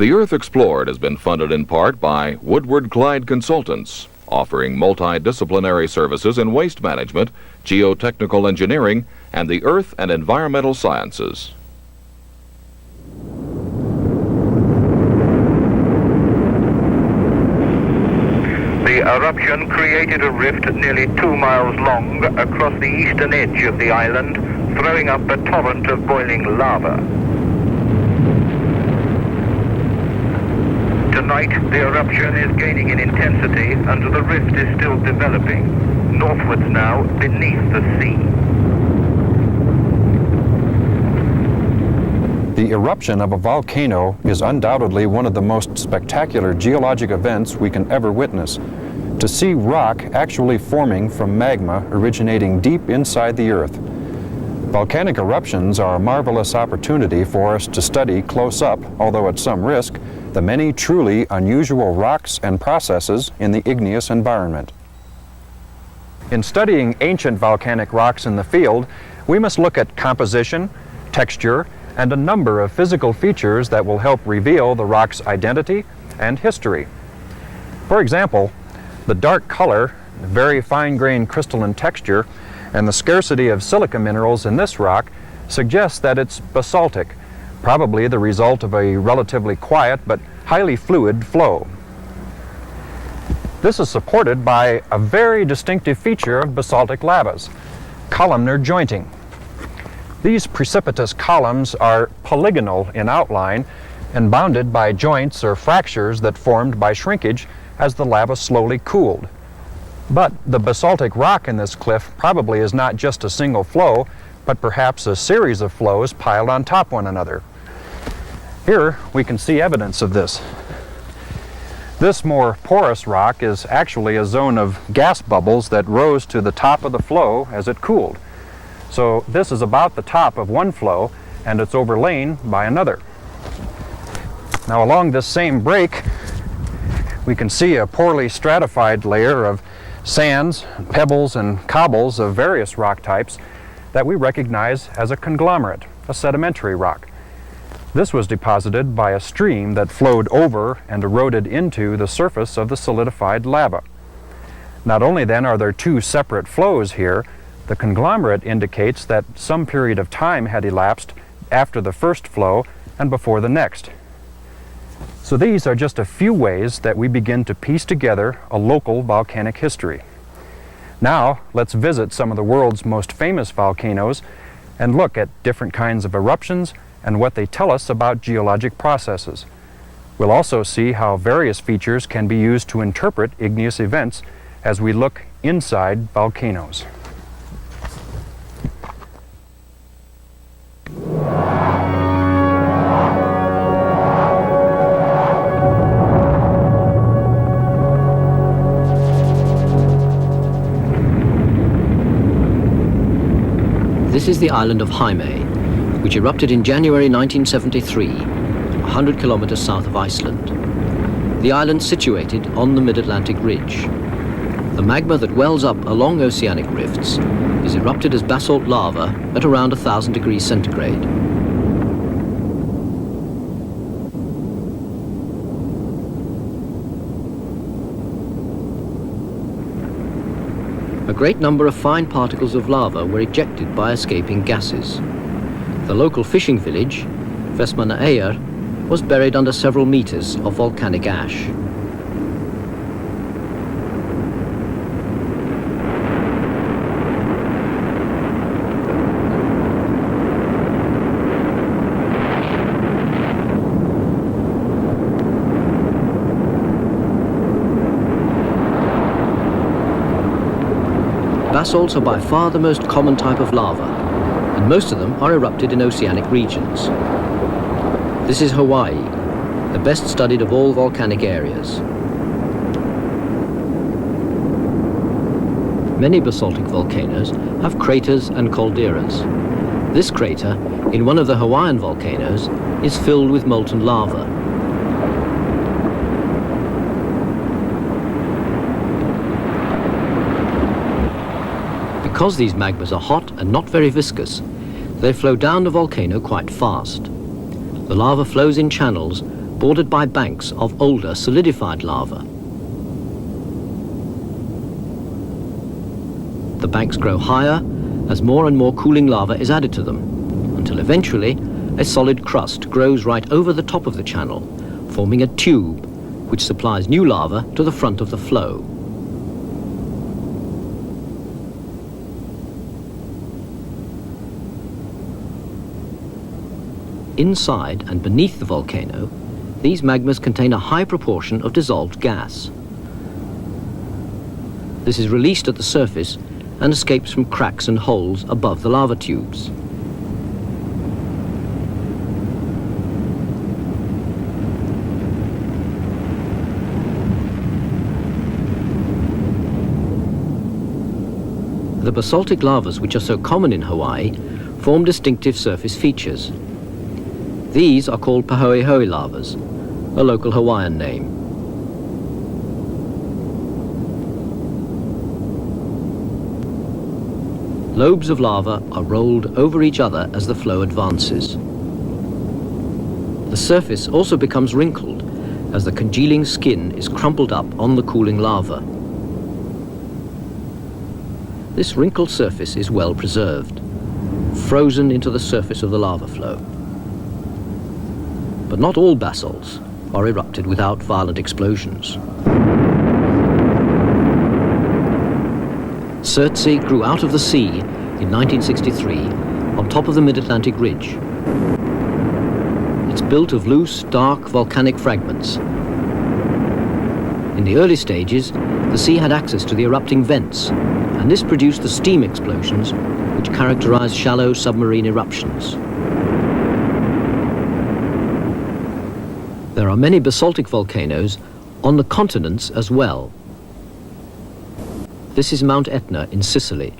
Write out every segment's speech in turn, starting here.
The Earth Explored has been funded in part by Woodward Clyde Consultants, offering multidisciplinary services in waste management, geotechnical engineering, and the earth and environmental sciences. The eruption created a rift nearly 2 miles long across the eastern edge of the island, throwing up a torrent of boiling lava. Tonight, the eruption is gaining in intensity and the rift is still developing, northwards now beneath the sea. The eruption of a volcano is undoubtedly one of the most spectacular geologic events we can ever witness. To see rock actually forming from magma originating deep inside the earth. Volcanic eruptions are a marvelous opportunity for us to study close up, although at some risk, the many truly unusual rocks and processes in the igneous environment. In studying ancient volcanic rocks in the field, we must look at composition, texture, and a number of physical features that will help reveal the rock's identity and history. For example, the dark color, very fine-grained crystalline texture, and the scarcity of silica minerals in this rock suggests that it's basaltic, probably the result of a relatively quiet but highly fluid flow. This is supported by a very distinctive feature of basaltic lavas, columnar jointing. These precipitous columns are polygonal in outline and bounded by joints or fractures that formed by shrinkage as the lava slowly cooled. But the basaltic rock in this cliff probably is not just a single flow, but perhaps a series of flows piled on top one another. Here we can see evidence of this. This more porous rock is actually a zone of gas bubbles that rose to the top of the flow as it cooled. So this is about the top of one flow and it's overlain by another. Now along this same break we can see a poorly stratified layer of sands, pebbles, and cobbles of various rock types that we recognize as a conglomerate, a sedimentary rock. This was deposited by a stream that flowed over and eroded into the surface of the solidified lava. Not only then are there two separate flows here, the conglomerate indicates that some period of time had elapsed after the first flow and before the next. So these are just a few ways that we begin to piece together a local volcanic history. Now let's visit some of the world's most famous volcanoes and look at different kinds of eruptions and what they tell us about geologic processes. We'll also see how various features can be used to interpret igneous events as we look inside volcanoes. This is the island of Heimaey, which erupted in January 1973, 100 kilometers south of Iceland. The island situated on the mid-Atlantic ridge. The magma that wells up along oceanic rifts is erupted as basalt lava at around 1,000 degrees centigrade. A great number of fine particles of lava were ejected by escaping gases. The local fishing village, Vestmannaeyjar, was buried under several meters of volcanic ash. Basalts are by far the most common type of lava, and most of them are erupted in oceanic regions. This is Hawaii, the best studied of all volcanic areas. Many basaltic volcanoes have craters and calderas. This crater, in one of the Hawaiian volcanoes, is filled with molten lava. Because these magmas are hot and not very viscous, they flow down the volcano quite fast. The lava flows in channels, bordered by banks of older solidified lava. The banks grow higher as more and more cooling lava is added to them, until eventually a solid crust grows right over the top of the channel, forming a tube which supplies new lava to the front of the flow. Inside and beneath the volcano, these magmas contain a high proportion of dissolved gas. This is released at the surface and escapes from cracks and holes above the lava tubes. The basaltic lavas, which are so common in Hawaii, form distinctive surface features. These are called pahoehoe lavas, a local Hawaiian name. Lobes of lava are rolled over each other as the flow advances. The surface also becomes wrinkled as the congealing skin is crumpled up on the cooling lava. This wrinkled surface is well preserved, frozen into the surface of the lava flow. But not all basalts are erupted without violent explosions. Surtsey grew out of the sea in 1963 on top of the mid-Atlantic ridge. It's built of loose, dark volcanic fragments. In the early stages, the sea had access to the erupting vents, and this produced the steam explosions which characterize shallow submarine eruptions. There are many basaltic volcanoes on the continents as well. This is Mount Etna in Sicily,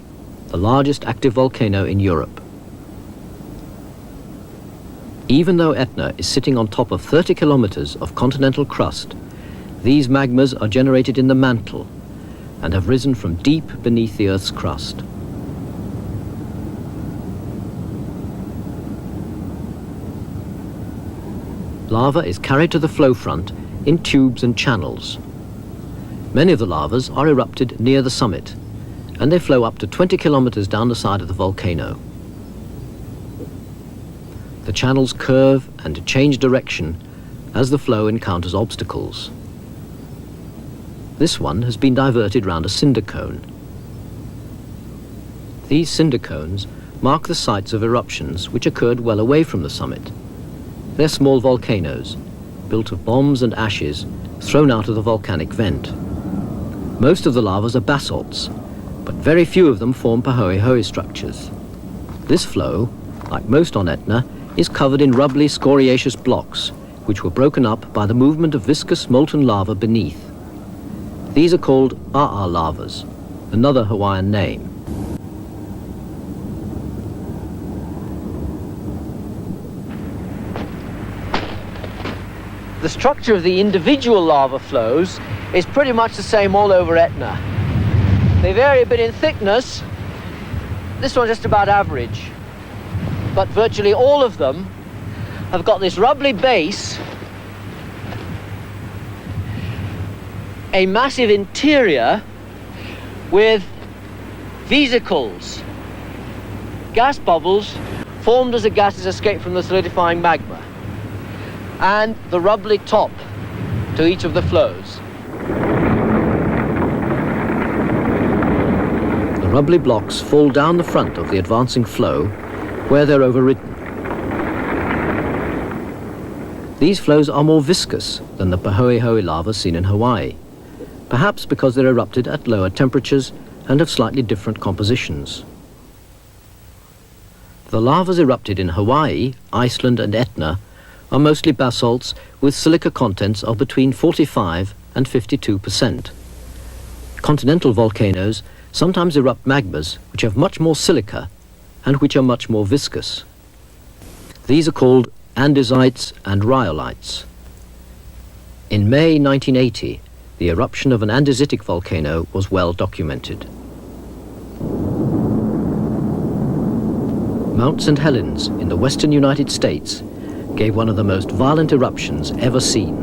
the largest active volcano in Europe. Even though Etna is sitting on top of 30 kilometers of continental crust, these magmas are generated in the mantle and have risen from deep beneath the Earth's crust. Lava is carried to the flow front in tubes and channels. Many of the lavas are erupted near the summit, and they flow up to 20 kilometers down the side of the volcano. The channels curve and change direction as the flow encounters obstacles. This one has been diverted round a cinder cone. These cinder cones mark the sites of eruptions which occurred well away from the summit. They're small volcanoes, built of bombs and ashes thrown out of the volcanic vent. Most of the lavas are basalts, but very few of them form pahoehoe structures. This flow, like most on Etna, is covered in rubbly scoriaceous blocks, which were broken up by the movement of viscous molten lava beneath. These are called a'a lavas, another Hawaiian name. The structure of the individual lava flows is pretty much the same all over Etna. They vary a bit in thickness. This one's just about average. But virtually all of them have got this rubbly base, a massive interior with vesicles, gas bubbles formed as the gases escape from the solidifying magma, and the rubbly top to each of the flows. The rubbly blocks fall down the front of the advancing flow where they're overridden. These flows are more viscous than the pahoehoe lava seen in Hawaii, perhaps because they're erupted at lower temperatures and of slightly different compositions. The lavas erupted in Hawaii, Iceland and Etna are mostly basalts with silica contents of between 45 and 52%. Continental volcanoes sometimes erupt magmas which have much more silica and which are much more viscous. These are called andesites and rhyolites. In May 1980, the eruption of an andesitic volcano was well documented. Mount St. Helens in the western United States gave one of the most violent eruptions ever seen.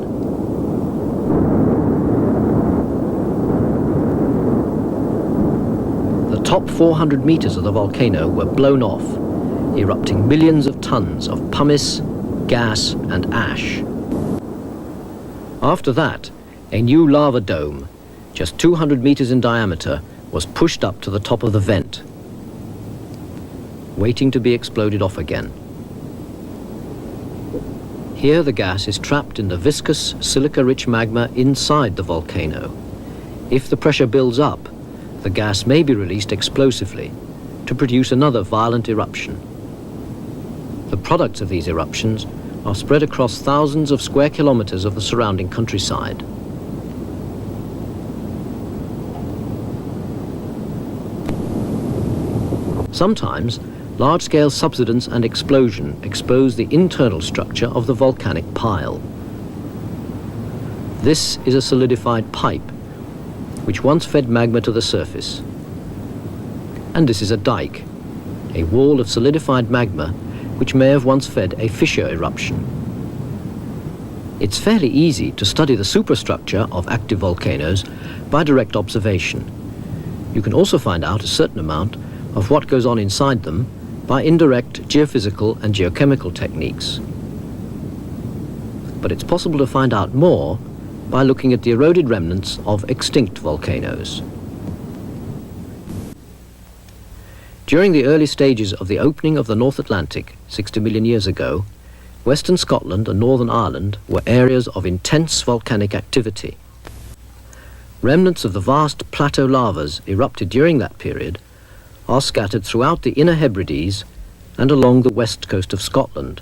The top 400 meters of the volcano were blown off, erupting millions of tons of pumice, gas and ash. After that, a new lava dome, just 200 meters in diameter, was pushed up to the top of the vent, waiting to be exploded off again. Here the gas is trapped in the viscous, silica-rich magma inside the volcano. If the pressure builds up, the gas may be released explosively to produce another violent eruption. The products of these eruptions are spread across thousands of square kilometers of the surrounding countryside. Sometimes, large-scale subsidence and explosion expose the internal structure of the volcanic pile. This is a solidified pipe, which once fed magma to the surface. And this is a dike, a wall of solidified magma which may have once fed a fissure eruption. It's fairly easy to study the superstructure of active volcanoes by direct observation. You can also find out a certain amount of what goes on inside them by indirect geophysical and geochemical techniques. But it's possible to find out more by looking at the eroded remnants of extinct volcanoes. During the early stages of the opening of the North Atlantic 60 million years ago, Western Scotland and Northern Ireland were areas of intense volcanic activity. Remnants of the vast plateau lavas erupted during that period are scattered throughout the Inner Hebrides and along the west coast of Scotland.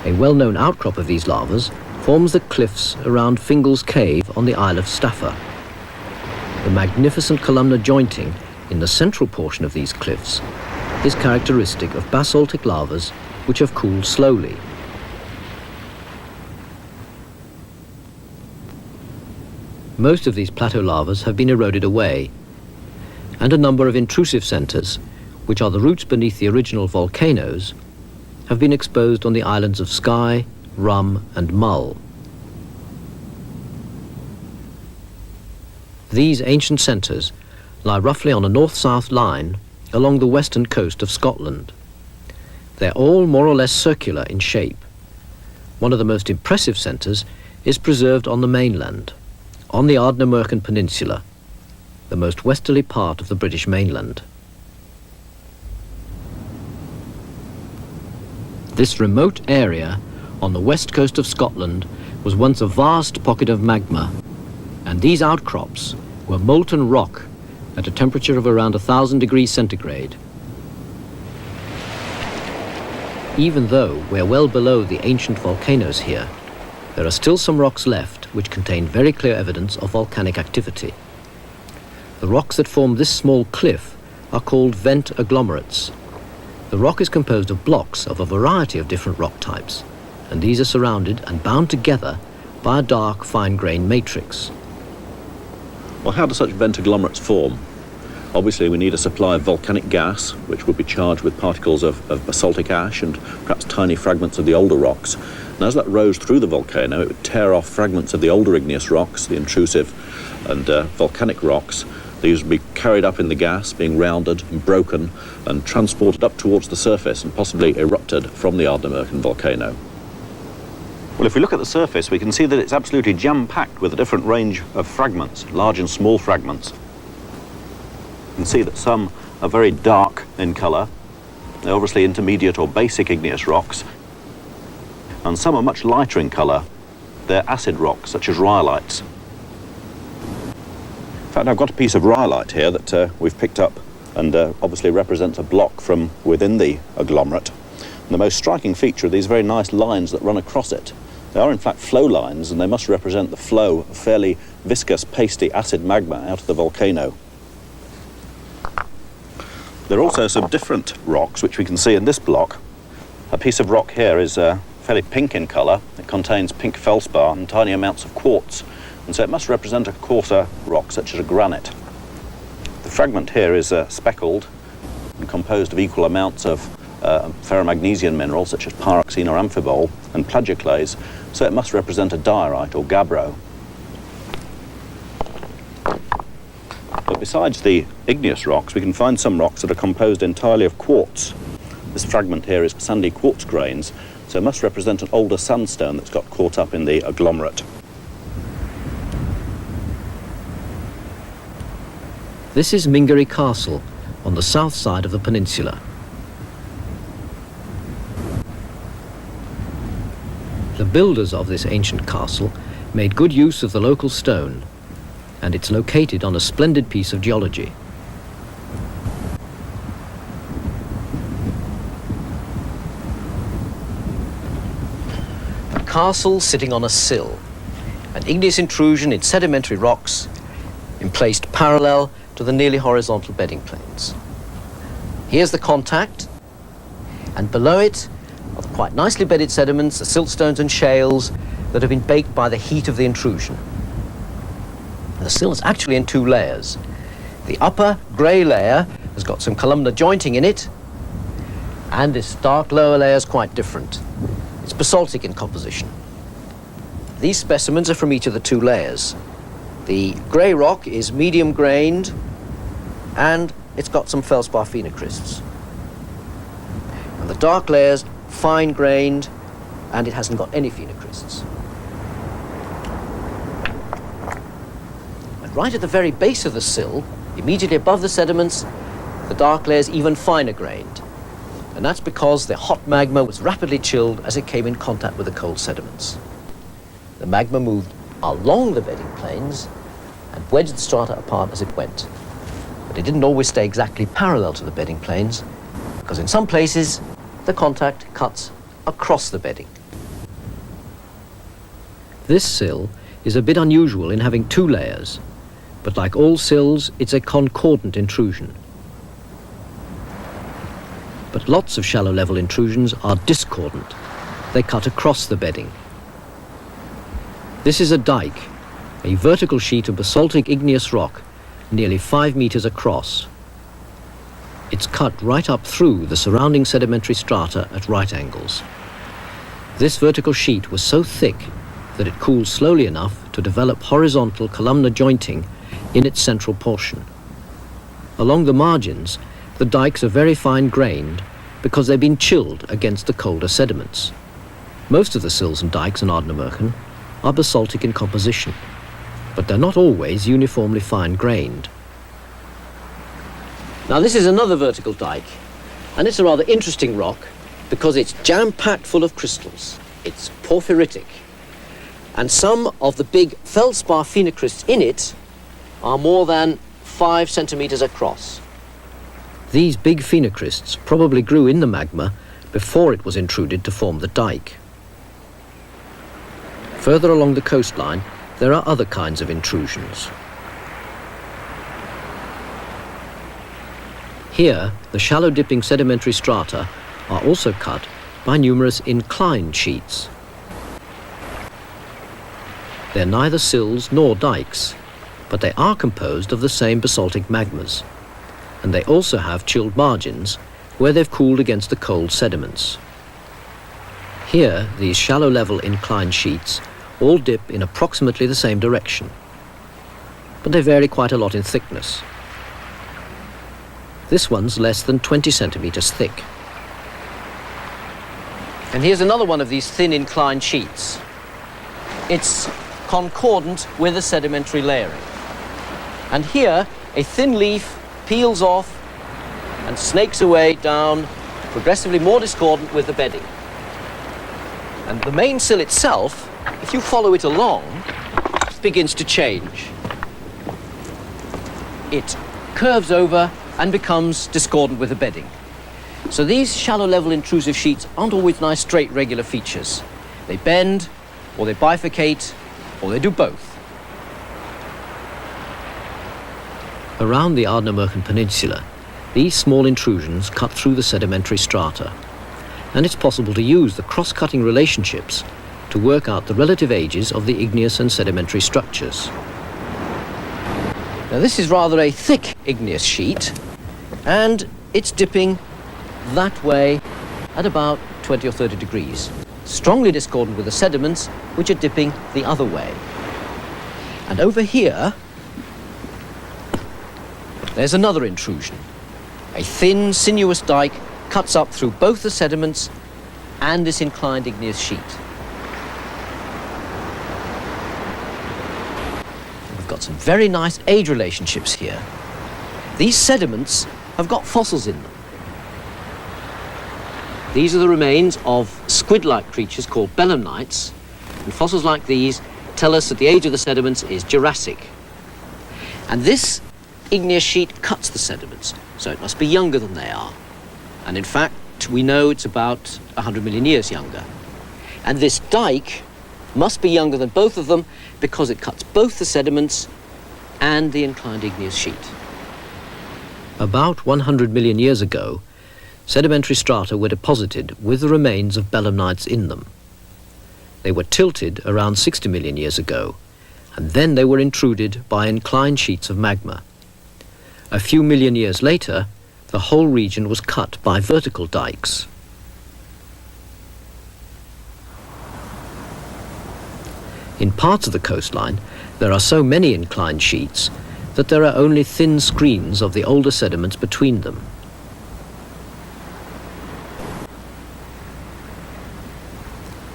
A well-known outcrop of these lavas forms the cliffs around Fingal's Cave on the Isle of Staffa. The magnificent columnar jointing in the central portion of these cliffs is characteristic of basaltic lavas which have cooled slowly. Most of these plateau lavas have been eroded away, and a number of intrusive centres, which are the roots beneath the original volcanoes, have been exposed on the islands of Skye, Rum and Mull. These ancient centres lie roughly on a north-south line along the western coast of Scotland. They're all more or less circular in shape. One of the most impressive centres is preserved on the mainland, on the Ardnamurchan Peninsula, the most westerly part of the British mainland. This remote area on the west coast of Scotland was once a vast pocket of magma, and these outcrops were molten rock at a temperature of around 1,000 degrees centigrade. Even though we're well below the ancient volcanoes here, there are still some rocks left which contain very clear evidence of volcanic activity. The rocks that form this small cliff are called vent agglomerates. The rock is composed of blocks of a variety of different rock types, and these are surrounded and bound together by a dark, fine-grained matrix. Well, how do such vent agglomerates form? Obviously, we need a supply of volcanic gas, which would be charged with particles of basaltic ash and perhaps tiny fragments of the older rocks. And as that rose through the volcano, it would tear off fragments of the older igneous rocks, the intrusive and volcanic rocks. These would be carried up in the gas, being rounded and broken and transported up towards the surface and possibly erupted from the Ardnamurchan volcano. Well, if we look at the surface, we can see that it's absolutely jam-packed with a different range of fragments, large and small fragments. You can see that some are very dark in colour. They're obviously intermediate or basic igneous rocks. And some are much lighter in colour. They're acid rocks, such as rhyolites. In fact, I've got a piece of rhyolite here that we've picked up and obviously represents a block from within the agglomerate. And the most striking feature are these very nice lines that run across it. They are in fact flow lines, and they must represent the flow of fairly viscous, pasty acid magma out of the volcano. There are also some different rocks which we can see in this block. A piece of rock here is fairly pink in colour. It contains pink feldspar and tiny amounts of quartz, and so it must represent a coarser rock such as a granite. The fragment here is speckled and composed of equal amounts of ferromagnesian minerals such as pyroxene or amphibole and plagioclase, so it must represent a diorite or gabbro. But besides the igneous rocks, we can find some rocks that are composed entirely of quartz. This fragment here is sandy quartz grains, so it must represent an older sandstone that's got caught up in the agglomerate. This is Mingery Castle on the south side of the peninsula. The builders of this ancient castle made good use of the local stone, and it's located on a splendid piece of geology. A castle sitting on a sill, an igneous intrusion in sedimentary rocks emplaced parallel to the nearly horizontal bedding planes. Here's the contact, and below it are the quite nicely bedded sediments, the siltstones and shales that have been baked by the heat of the intrusion. The sill is actually in two layers. The upper grey layer has got some columnar jointing in it, and this dark lower layer is quite different. It's basaltic in composition. These specimens are from each of the two layers. The grey rock is medium grained, and it's got some feldspar phenocrysts. And the dark layer's fine grained, and it hasn't got any phenocrysts. And right at the very base of the sill, immediately above the sediments, the dark layer's even finer grained. And that's because the hot magma was rapidly chilled as it came in contact with the cold sediments. The magma moved along the bedding planes and wedged the strata apart as it went. But it didn't always stay exactly parallel to the bedding planes, because in some places the contact cuts across the bedding. This sill is a bit unusual in having two layers, but like all sills, it's a concordant intrusion. But lots of shallow level intrusions are discordant. They cut across the bedding. This is a dike, a vertical sheet of basaltic igneous rock nearly 5 meters across. It's cut right up through the surrounding sedimentary strata at right angles. This vertical sheet was so thick that it cooled slowly enough to develop horizontal columnar jointing in its central portion. Along the margins, the dikes are very fine-grained because they've been chilled against the colder sediments. Most of the sills and dikes in Ardnamurchan are basaltic in composition, but they're not always uniformly fine-grained. Now this is another vertical dike, and it's a rather interesting rock because it's jam-packed full of crystals. It's porphyritic, and some of the big feldspar phenocrysts in it are more than 5 centimeters across. These big phenocrysts probably grew in the magma before it was intruded to form the dike. Further along the coastline, there are other kinds of intrusions. Here, the shallow dipping sedimentary strata are also cut by numerous inclined sheets. They're neither sills nor dikes, but they are composed of the same basaltic magmas, and they also have chilled margins where they've cooled against the cold sediments. Here, these shallow level inclined sheets all dip in approximately the same direction, but they vary quite a lot in thickness. This one's less than 20 centimeters thick. And here's another one of these thin inclined sheets. It's concordant with the sedimentary layering. And here, a thin leaf peels off and snakes away down, progressively more discordant with the bedding. And the main sill itself, if you follow it along, begins to change. It curves over and becomes discordant with the bedding. So these shallow level intrusive sheets aren't always nice straight regular features. They bend, or they bifurcate, or they do both. Around the Ardnamurchan Peninsula, these small intrusions cut through the sedimentary strata, and it's possible to use the cross-cutting relationships to work out the relative ages of the igneous and sedimentary structures. Now this is rather a thick igneous sheet, and it's dipping that way at about 20 or 30 degrees, strongly discordant with the sediments which are dipping the other way. And over here, there's another intrusion. A thin, sinuous dike cuts up through both the sediments and this inclined igneous sheet. We've got some very nice age relationships here. These sediments have got fossils in them. These are the remains of squid-like creatures called belemnites, and fossils like these tell us that the age of the sediments is Jurassic. And this igneous sheet cuts the sediments, so it must be younger than they are. And in fact, we know it's about 100 million years younger. And this dike must be younger than both of them because it cuts both the sediments and the inclined igneous sheet. About 100 million years ago, sedimentary strata were deposited with the remains of belemnites in them. They were tilted around 60 million years ago, and then they were intruded by inclined sheets of magma. A few million years later, the whole region was cut by vertical dikes. In parts of the coastline, there are so many inclined sheets that there are only thin screens of the older sediments between them.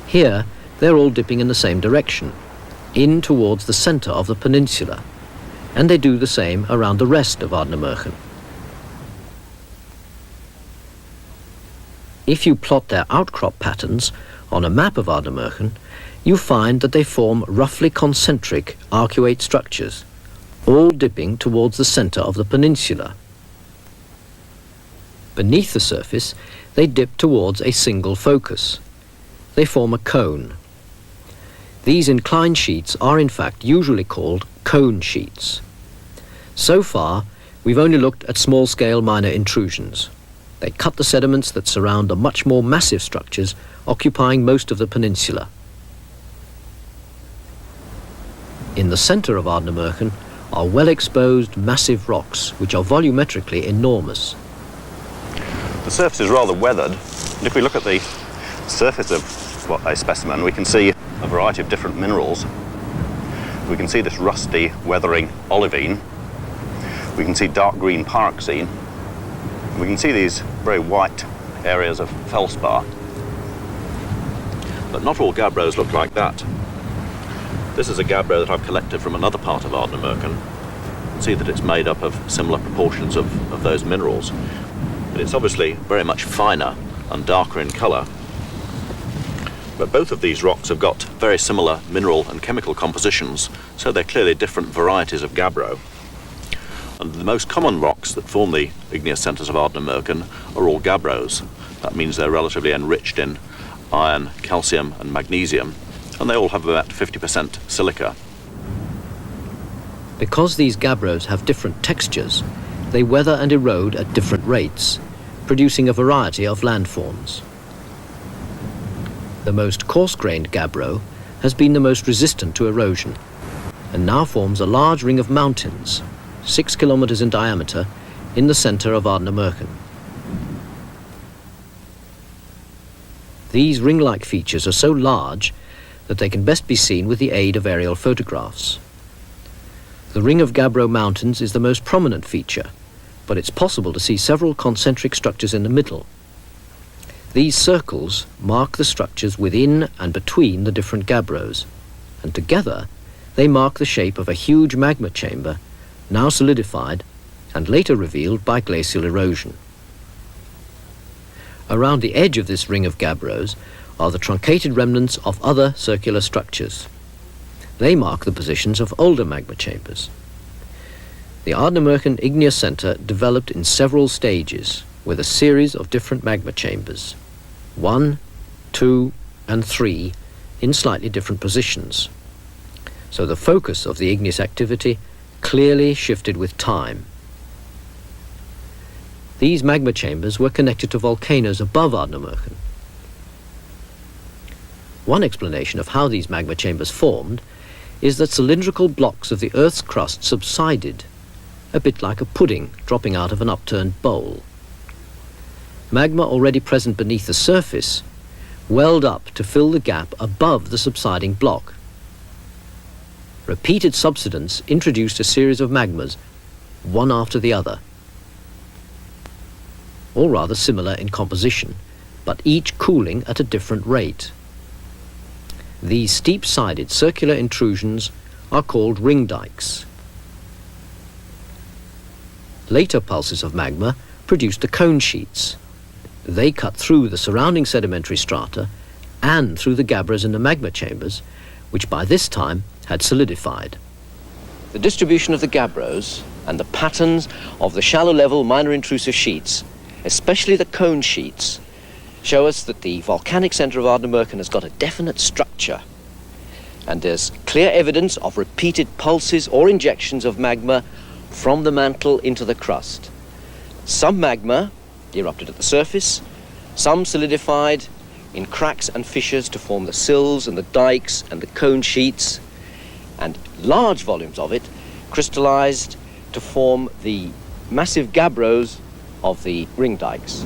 Here, they're all dipping in the same direction, in towards the centre of the peninsula, and they do the same around the rest of Ardnamurchan. If you plot their outcrop patterns on a map of Ardnamurchan, you find that they form roughly concentric arcuate structures, all dipping towards the centre of the peninsula. Beneath the surface, they dip towards a single focus. They form a cone. These inclined sheets are in fact usually called cone sheets. So far, we've only looked at small-scale minor intrusions. They cut the sediments that surround the much more massive structures occupying most of the peninsula. In the centre of Ardnamurchan are well-exposed massive rocks which are volumetrically enormous. The surface is rather weathered, and if we look at the surface of a specimen, we can see a variety of different minerals. We can see this rusty, weathering olivine. We can see dark green pyroxene. We can see these very white areas of feldspar. But not all gabbros look like that. This is a gabbro that I've collected from another part of Ardnamurchan. You can see that it's made up of similar proportions of those minerals. But it's obviously very much finer and darker in colour. But both of these rocks have got very similar mineral and chemical compositions, so they're clearly different varieties of gabbro. And the most common rocks that form the igneous centres of Ardnamurchan are all gabbros. That means they're relatively enriched in iron, calcium and magnesium, and they all have about 50% silica. Because these gabbros have different textures, they weather and erode at different rates, producing a variety of landforms. The most coarse-grained gabbro has been the most resistant to erosion, and now forms a large ring of mountains, 6 kilometers in diameter, in the centre of Ardnamurchan. These ring-like features are so large that they can best be seen with the aid of aerial photographs. The ring of gabbro mountains is the most prominent feature, but it's possible to see several concentric structures in the middle. These circles mark the structures within and between the different gabbros, and together they mark the shape of a huge magma chamber, now solidified and later revealed by glacial erosion. Around the edge of this ring of gabbros are the truncated remnants of other circular structures. They mark the positions of older magma chambers. The Ardnamurchan igneous centre developed in several stages with a series of different magma chambers, 1, 2 and 3 in slightly different positions. So the focus of the igneous activity clearly shifted with time. These magma chambers were connected to volcanoes above Ardnamurchan. One explanation of how these magma chambers formed is that cylindrical blocks of the Earth's crust subsided, a bit like a pudding dropping out of an upturned bowl. magma already present beneath the surface welled up to fill the gap above the subsiding block. Repeated subsidence introduced a series of magmas, one after the other, all rather similar in composition, but each cooling at a different rate. These steep-sided circular intrusions are called ring dikes. Later pulses of magma produced the cone sheets. They cut through the surrounding sedimentary strata and through the gabbros in the magma chambers, which by this time had solidified. The distribution of the gabbros and the patterns of the shallow-level minor intrusive sheets, especially the cone sheets, show us that the volcanic centre of Ardnamurchan has got a definite structure, and there's clear evidence of repeated pulses or injections of magma from the mantle into the crust. Some magma erupted at the surface, some solidified in cracks and fissures to form the sills and the dikes and the cone sheets, and large volumes of it crystallized to form the massive gabbros of the ring dikes.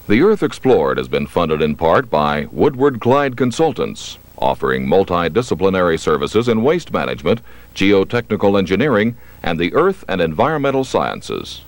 The Earth Explored has been funded in part by Woodward Clyde Consultants, offering multidisciplinary services in waste management, geotechnical engineering, and the earth and environmental sciences.